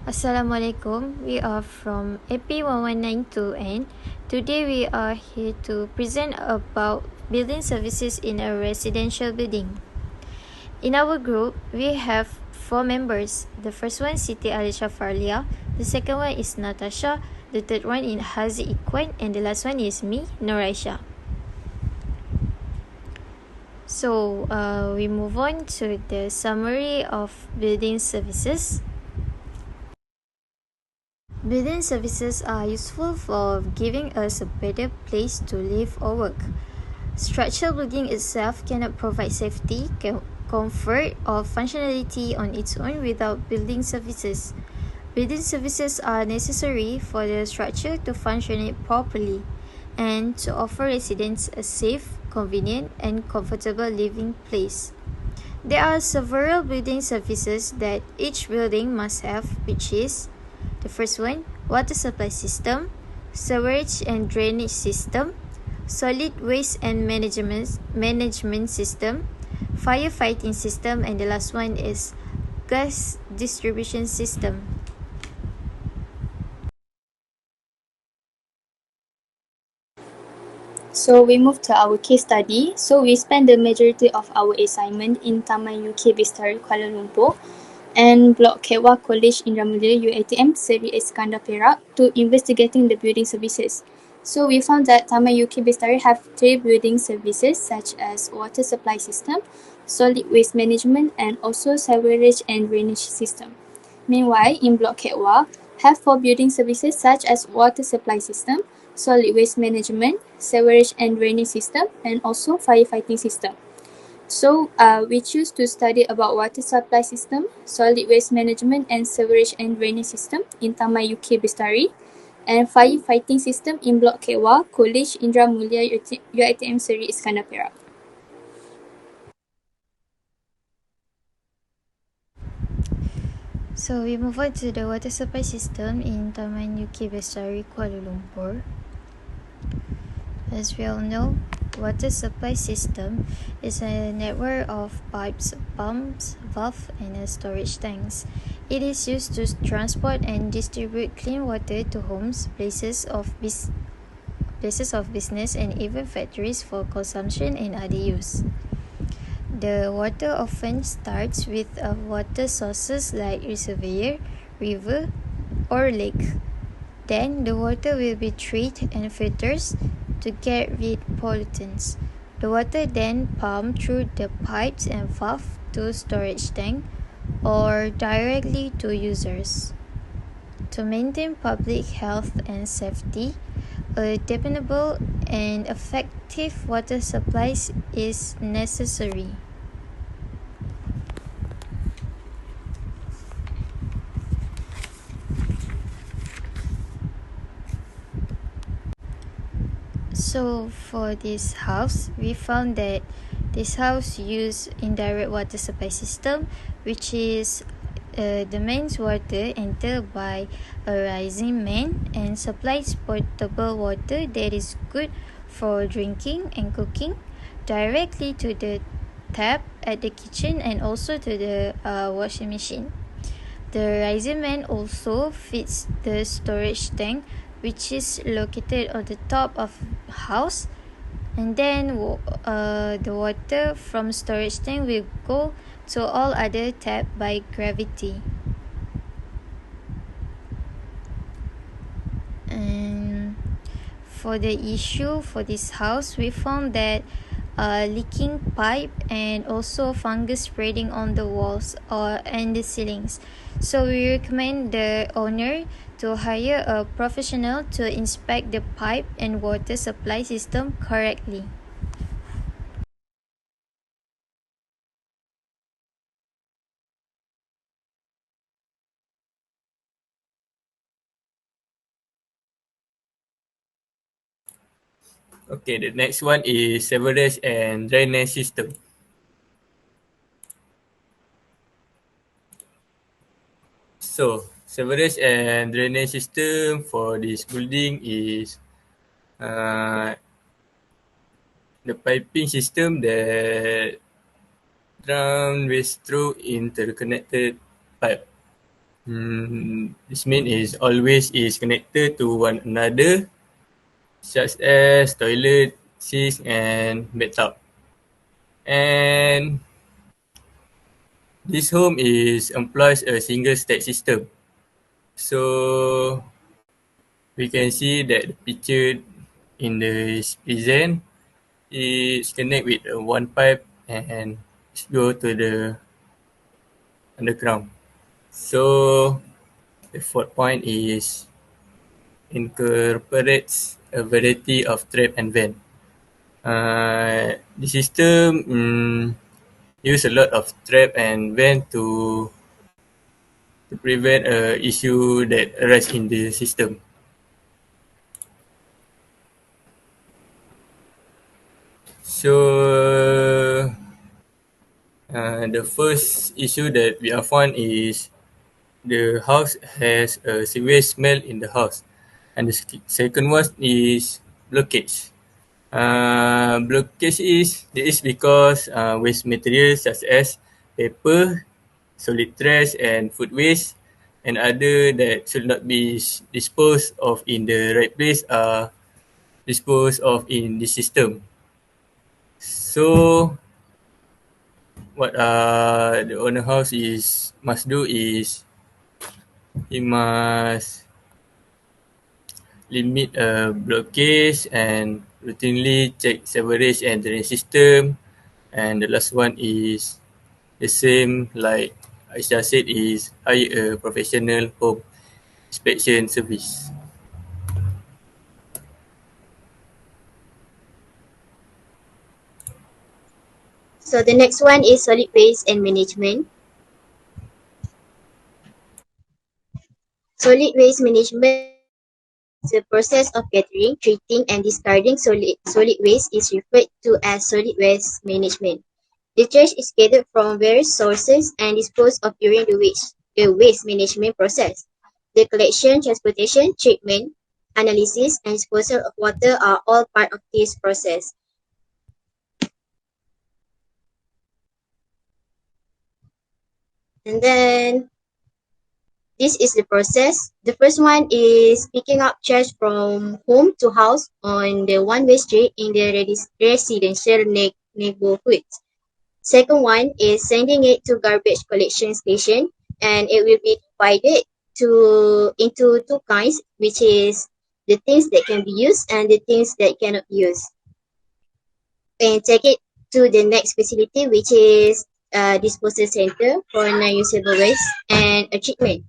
Assalamualaikum. We are from AP1192 and today we are here to present about building services in a residential building. In our group, we have 4 members. The first one is Siti ALESYA FARLIA, the second one is NATASHA, the third one is HAZIQ, and the last one is me, NOOR. So we move on to the summary of building services. Building services are useful for giving us a better place to live or work. Structural building itself cannot provide safety, comfort, or functionality on its own without building services. Building services are necessary for the structure to function properly and to offer residents a safe, convenient, and comfortable living place. There are several building services that each building must have, which is the first one, water supply system, sewerage and drainage system, solid waste and management system, firefighting system, and the last one is gas distribution system. So we move to our case study. So we spend the majority of our assignment in Taman UK Bistari Kuala Lumpur and Block Kewah College Indramulia UATM Seri Iskandar Perak to investigating the building services. So we found that Taman UK Bistari have 3 building services such as water supply system, solid waste management, and also sewerage and drainage system. Meanwhile, in Block Kewah have 4 building services such as water supply system, solid waste management, sewerage and drainage system, and also firefighting system. So we choose to study about water supply system, solid waste management, and sewerage and drainage system in Taman UK Bistari, and firefighting system in Block Kewah, College Indramulia UiTM Seri Iskandar Perak. So we move on to the water supply system in Taman UK Bistari Kuala Lumpur. As we all know, water supply system is a network of pipes, pumps, valves, and storage tanks. It is used to transport and distribute clean water to homes, places of business, and even factories for consumption and other use. The water often starts with water sources like reservoir, river, or lake. Then the water will be treated and filtered to get rid pollutants. The water then pumped through the pipes and valve to storage tank or directly to users. To maintain public health and safety, a dependable and effective water supply is necessary. So for this house, we found that this house use indirect water supply system, which is the mains water entered by a rising main and supplies potable water that is good for drinking and cooking directly to the tap at the kitchen and also to the washing machine. The rising main also feeds the storage tank, which is located on the top of house, and then the water from storage tank will go to all other tap by gravity. And for the issue for this house, we found that leaking pipe and also fungus spreading on the walls and the ceilings. So we recommend the owner to hire a professional to inspect the pipe and water supply system correctly. Okay, the next one is sewerage and drainage system. So, sewerage and drainage system for this building is the piping system that run waste through interconnected pipe. This means is always is connected to one another, such as toilet, sink, and bathtub. And this home is employs a single stack system. So we can see that the picture in the present is connect with one pipe and go to the underground. So the fourth point is incorporates a variety of trap and vent. The system use a lot of trap and vent to prevent a issue that arise in the system. So the first issue that we have found is the house has a sewage smell in the house, and the second one is blockage. Blockage is because waste materials such as paper, solid trash, and food waste, and other that should not be disposed of in the right place are disposed of in the system. So what the owner house is must do is he must limit blockage and routinely check sewerage and drainage system. And the last one is the same like Aisyah said, is hire a professional home inspection service. So the next one is solid waste and management. Solid waste management is the process of gathering, treating, and discarding solid waste is referred to as solid waste management. The trash is gathered from various sources and disposed of during the waste management process. The collection, transportation, treatment, analysis, and disposal of water are all part of this process. And then this is the process. The first one is picking up trash from home to house on the one-way street in the residential neighborhood. Second one is sending it to garbage collection station, and it will be divided into two kinds, which is the things that can be used and the things that cannot be used. And take it to the next facility, which is a disposal center for non-usable waste and a treatment.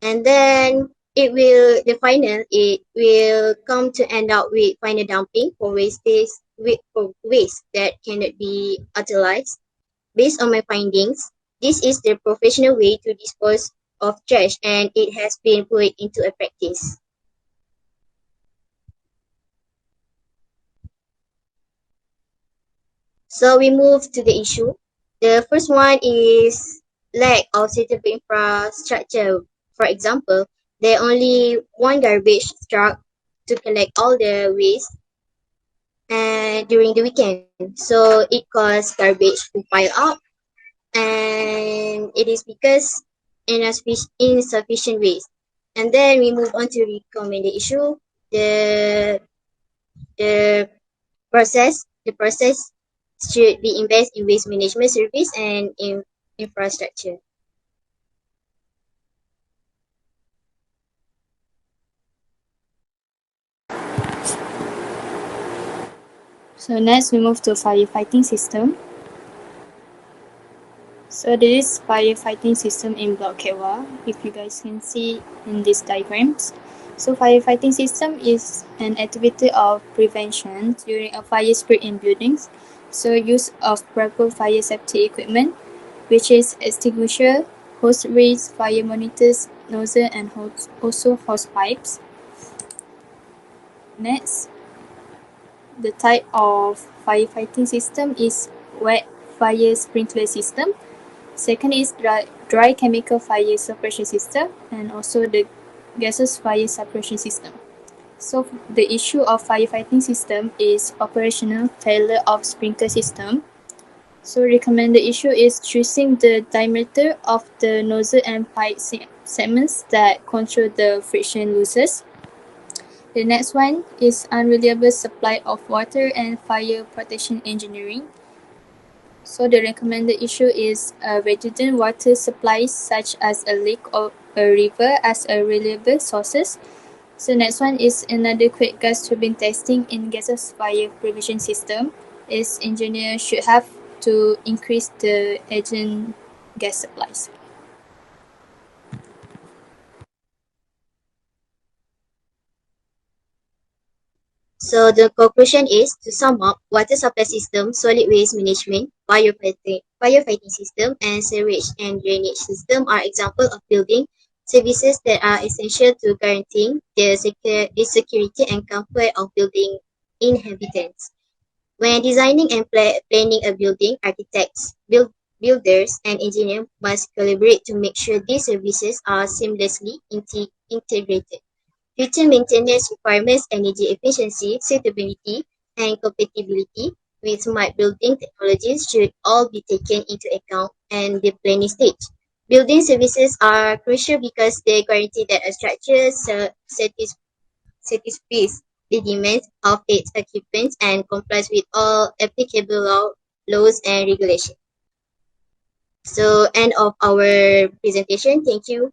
And then it will come to end up with final dumping for waste that cannot be utilized. Based on my findings, this is the professional way to dispose of trash, and it has been put into a practice. So we move to the issue. The first one is lack of suitable infrastructure. For example, there only one garbage truck to collect all the waste during the weekend. So it causes garbage to pile up, and it is because insufficient waste. And then we move on to recommend the issue. The process should be invest in waste management service and in infrastructure. So next we move to firefighting system. So this is firefighting system in Block KEWA, if you guys can see in these diagrams. So firefighting system is an activity of prevention during a fire spread in buildings. So use of proper fire safety equipment, which is extinguisher, hose reels, fire monitors, nozzle, and also hose pipes. Next, the type of firefighting system is wet fire sprinkler system. Second is dry chemical fire suppression system, and also the gaseous fire suppression system. So the issue of firefighting system is operational failure of sprinkler system. So recommended issue is choosing the diameter of the nozzle and pipe segments that control the friction losses. The next one is unreliable supply of water and fire protection engineering. So the recommended issue is redundant water supplies such as a lake or a river as a reliable sources. So next one is inadequate gas turbine testing in gaseous fire prevention system. Is engineer should have to increase the agent gas supplies. So the conclusion is, to sum up, water supply system, solid waste management, firefighting system, and sewage and drainage system are examples of building services that are essential to guaranteeing the security and comfort of building inhabitants. When designing and planning a building, architects, builders, and engineers must collaborate to make sure these services are seamlessly integrated. Future maintenance requirements, energy efficiency, suitability, and compatibility with smart building technologies should all be taken into account in the planning stage. Building services are crucial because they guarantee that a structure satisfies the demands of its occupants and complies with all applicable laws and regulations. So, end of our presentation. Thank you.